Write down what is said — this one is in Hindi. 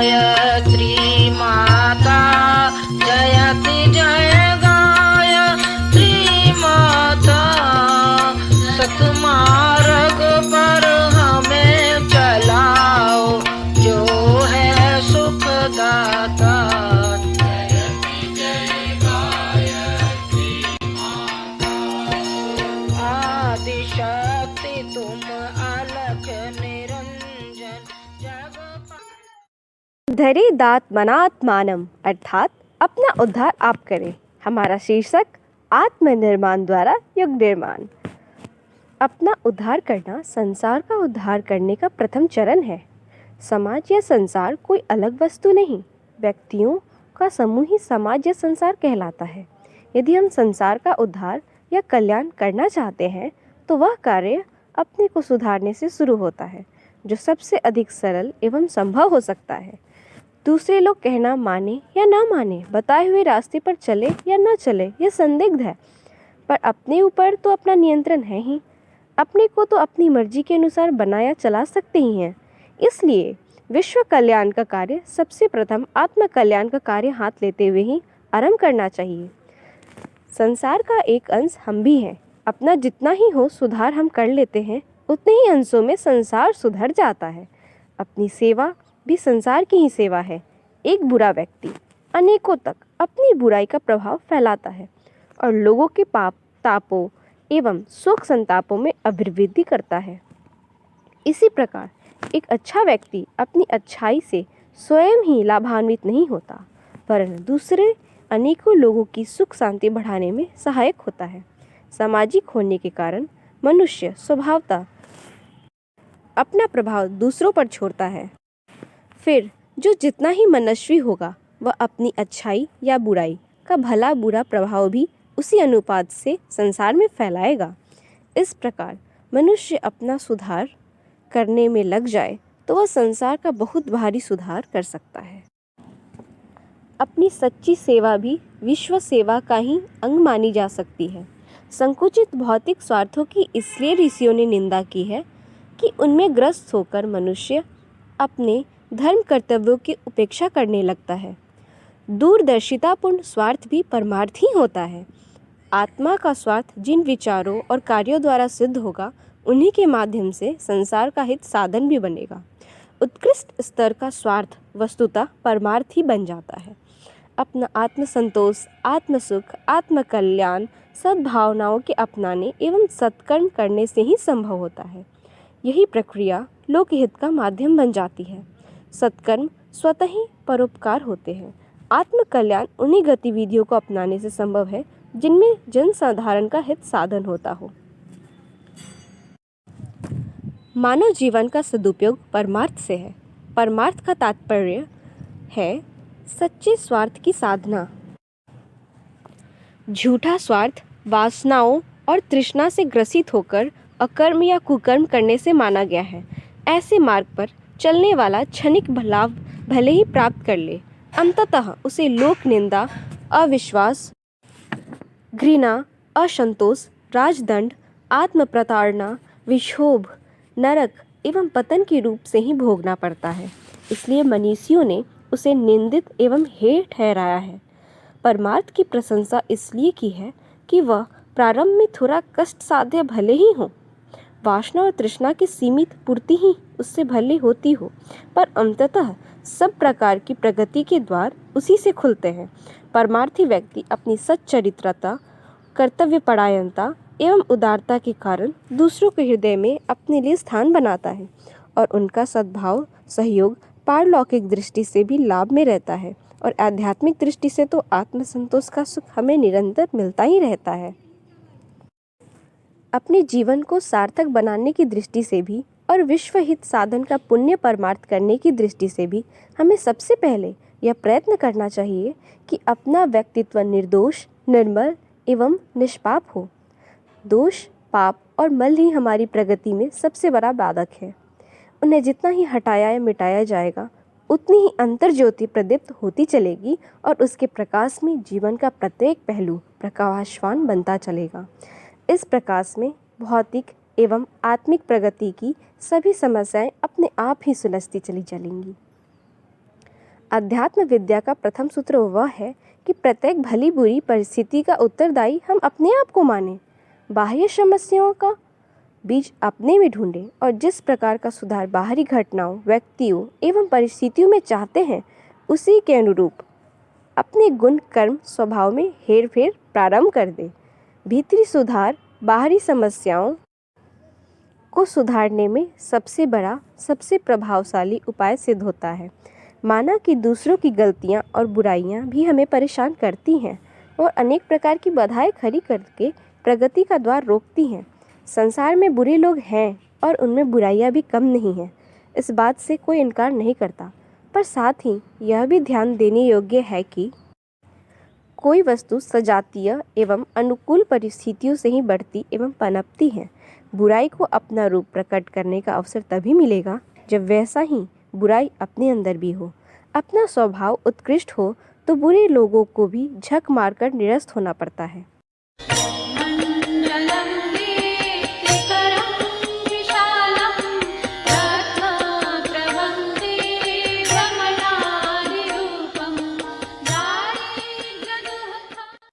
गायत्री माता जयति जय गायत्री माता, सतमार्ग पर हमें चलाओ जो है सुखदाता। जयति जय गायत्री माता, आदि शक्ति तुम अलख निरंजन जग। धरे दात मनात्मानम अर्थात अपना उद्धार आप करें। हमारा शीर्षक आत्मनिर्माण द्वारा युग निर्माण। अपना उद्धार करना संसार का उद्धार करने का प्रथम चरण है। समाज या संसार कोई अलग वस्तु नहीं, व्यक्तियों का समूह ही समाज या संसार कहलाता है। यदि हम संसार का उद्धार या कल्याण करना चाहते हैं तो वह कार्य अपने को सुधारने से शुरू होता है, जो सबसे अधिक सरल एवं संभव हो सकता है। दूसरे लोग कहना माने या ना माने, बताए हुए रास्ते पर चले या न चले, यह संदिग्ध है, पर अपने ऊपर तो अपना नियंत्रण है ही। अपने को तो अपनी मर्जी के अनुसार बनाया चला सकते ही हैं। इसलिए विश्व कल्याण का कार्य सबसे प्रथम आत्म कल्याण का कार्य हाथ लेते हुए ही आरंभ करना चाहिए। संसार का एक अंश हम भी हैं। अपना जितना ही हो सुधार हम कर लेते हैं, उतने ही अंशों में संसार सुधर जाता है। अपनी सेवा भी संसार की ही सेवा है। एक बुरा व्यक्ति अनेकों तक अपनी बुराई का प्रभाव फैलाता है और लोगों के पाप तापों एवं सुख संतापों में अभिवृद्धि करता है। इसी प्रकार एक अच्छा व्यक्ति अपनी अच्छाई से स्वयं ही लाभान्वित नहीं होता, वरन दूसरे अनेकों लोगों की सुख शांति बढ़ाने में सहायक होता है। सामाजिक होने के कारण मनुष्य स्वभावतः अपना प्रभाव दूसरों पर छोड़ता है। फिर जो जितना ही मनस्वी होगा वह अपनी अच्छाई या बुराई का भला बुरा प्रभाव भी उसी अनुपात से संसार में फैलाएगा। इस प्रकार मनुष्य अपना सुधार करने में लग जाए तो वह संसार का बहुत भारी सुधार कर सकता है। अपनी सच्ची सेवा भी विश्व सेवा का ही अंग मानी जा सकती है। संकुचित भौतिक स्वार्थों की इसलिए ऋषियों ने निंदा की है कि उनमें ग्रस्त होकर मनुष्य अपने धर्म कर्तव्यों की उपेक्षा करने लगता है। दूरदर्शितापूर्ण स्वार्थ भी परमार्थ ही होता है। आत्मा का स्वार्थ जिन विचारों और कार्यों द्वारा सिद्ध होगा, उन्हीं के माध्यम से संसार का हित साधन भी बनेगा। उत्कृष्ट स्तर का स्वार्थ वस्तुतः परमार्थ ही बन जाता है। अपना आत्मसंतोष, आत्मसुख, आत्मकल्याण सद्भावनाओं के अपनाने एवं सत्कर्म करने से ही संभव होता है। यही प्रक्रिया लोकहित का माध्यम बन जाती है। सत्कर्म स्वतः ही परोपकार होते हैं। आत्मकल्याण उन्हीं गतिविधियों को अपनाने से संभव है जिनमें जनसाधारण का हित साधन होता हो। मानव जीवन का सदुपयोग परमार्थ से है। परमार्थ का तात्पर्य है सच्चे स्वार्थ की साधना। झूठा स्वार्थ वासनाओं और तृष्णा से ग्रसित होकर अकर्म या कुकर्म करने से माना गया है। ऐसे मार्ग पर चलने वाला क्षणिक लाभ भले ही प्राप्त कर ले, अंततः उसे लोक निंदा, अविश्वास, घृणा, असंतोष, राजदंड, आत्म प्रताड़ना, विक्षोभ, नरक एवं पतन के रूप से ही भोगना पड़ता है। इसलिए मनीषियों ने उसे निंदित एवं हेय ठहराया है। परमार्थ की प्रशंसा इसलिए की है कि वह प्रारंभ में थोड़ा कष्ट साध्य भले ही हो, वासना और तृष्णा की सीमित पूर्ति ही उससे भले होती हो, पर अंततः सब प्रकार की प्रगति के द्वार उसी से खुलते हैं। परमार्थी व्यक्ति अपनी सच्चरित्रता, कर्तव्यपरायणता एवं उदारता के कारण दूसरों के हृदय में अपने लिए स्थान बनाता है और उनका सद्भाव सहयोग पारलौकिक दृष्टि से भी लाभ में रहता है और आध्यात्मिक दृष्टि से तो आत्मसंतोष का सुख हमें निरंतर मिलता ही रहता है। अपने जीवन को सार्थक बनाने की दृष्टि से भी और विश्व हित साधन का पुण्य परमार्थ करने की दृष्टि से भी हमें सबसे पहले यह प्रयत्न करना चाहिए कि अपना व्यक्तित्व निर्दोष, निर्मल एवं निष्पाप हो। दोष, पाप और मल ही हमारी प्रगति में सबसे बड़ा बाधक है। उन्हें जितना ही हटाया या मिटाया जाएगा, उतनी ही अंतर ज्योति प्रदीप्त होती चलेगी और उसके प्रकाश में जीवन का प्रत्येक पहलू प्रकाशवान बनता चलेगा। इस प्रकाश में भौतिक एवं आत्मिक प्रगति की सभी समस्याएं अपने आप ही सुलझती चली चलेंगी। अध्यात्म विद्या का प्रथम सूत्र वह है कि प्रत्येक भली बुरी परिस्थिति का उत्तरदायी हम अपने आप को मानें, बाह्य समस्याओं का बीज अपने में ढूंढें और जिस प्रकार का सुधार बाहरी घटनाओं, व्यक्तियों एवं परिस्थितियों में चाहते हैं उसी के अनुरूप अपने गुण, कर्म, स्वभाव में हेर फेर प्रारंभ कर दें। भीतरी सुधार बाहरी समस्याओं को सुधारने में सबसे बड़ा, सबसे प्रभावशाली उपाय सिद्ध होता है। माना कि दूसरों की गलतियां और बुराइयां भी हमें परेशान करती हैं और अनेक प्रकार की बाधाएं खड़ी करके प्रगति का द्वार रोकती हैं। संसार में बुरे लोग हैं और उनमें बुराइयां भी कम नहीं हैं, इस बात से कोई इनकार नहीं करता। पर साथ ही यह भी ध्यान देने योग्य है कि कोई वस्तु सजातीय एवं अनुकूल परिस्थितियों से ही बढ़ती एवं पनपती है। बुराई को अपना रूप प्रकट करने का अवसर तभी मिलेगा जब वैसा ही बुराई अपने अंदर भी हो। अपना स्वभाव उत्कृष्ट हो तो बुरे लोगों को भी झक मारकर निरस्त होना पड़ता है।